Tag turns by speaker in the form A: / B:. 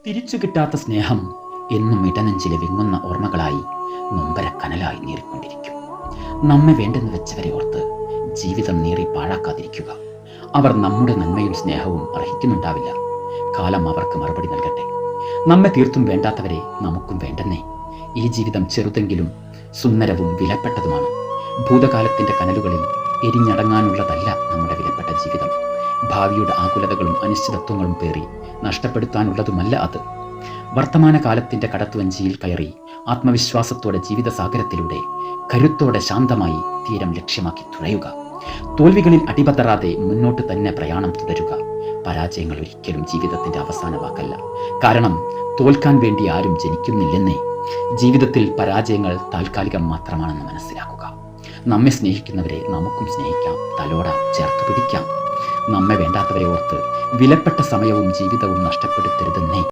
A: തിരിച്ചു കിട്ടാത്ത സ്നേഹം എന്നും ഇടനെഞ്ചിലെ വിങ്ങുന്ന ഓർമ്മകളായി നൊമ്പരക്കനലായി നീറിക്കൊണ്ടിരിക്കും. നമ്മെ വേണ്ടെന്ന് വെച്ചവരെ ഓർത്ത് ജീവിതം നീറി പാഴാക്കാതിരിക്കുക. അവർ നമ്മുടെ നന്മയും സ്നേഹവും അർഹിക്കുന്നുണ്ടാവില്ല. കാലം അവർക്ക് മറുപടി നൽകട്ടെ. നമ്മെ തീർത്തും വേണ്ടാത്തവരെ നമുക്കും വേണ്ടെന്നേ. ഈ ജീവിതം ചെറുതെങ്കിലും സുന്ദരവും വിലപ്പെട്ടതുമാണ്. ഭൂതകാലത്തിൻ്റെ കനലുകളിൽ എരിഞ്ഞടങ്ങാനുള്ളതല്ല നമ്മുടെ വിലപ്പെട്ട ജീവിതം. ഭാവിയുടെ ആകുലതകളും അനിശ്ചിതത്വങ്ങളും പേറി നഷ്ടപ്പെടുത്താനുള്ളതുമല്ല അത്. വർത്തമാനകാലത്തിൻ്റെ കടത്തുവഞ്ചിയിൽ കയറി ആത്മവിശ്വാസത്തോടെ ജീവിതസാഗരത്തിലൂടെ കരുത്തോടെ ശാന്തമായി തീരം ലക്ഷ്യമാക്കി തുഴയുക. തോൽവികളിൽ അടിപതറാതെ മുന്നോട്ട് തന്നെ പ്രയാണം തുടരുക. പരാജയങ്ങൾ ഒരിക്കലും ജീവിതത്തിൻ്റെ അവസാന വാക്കല്ല. കാരണം തോൽക്കാൻ വേണ്ടി ആരും ജനിക്കുന്നില്ലെന്നേ. ജീവിതത്തിൽ പരാജയങ്ങൾ താൽക്കാലികം മാത്രമാണെന്ന് മനസ്സിലാക്കുക. നമ്മെ സ്നേഹിക്കുന്നവരെ നമുക്കും സ്നേഹിക്കാം, തലോടാം, ചേർത്ത് പിടിക്കാം. നമ്മെ വേണ്ടാത്തവരെ ഓർത്ത് വിലപ്പെട്ട സമയവും ജീവിതവും നഷ്ടപ്പെടുത്തരുതെന്നേ.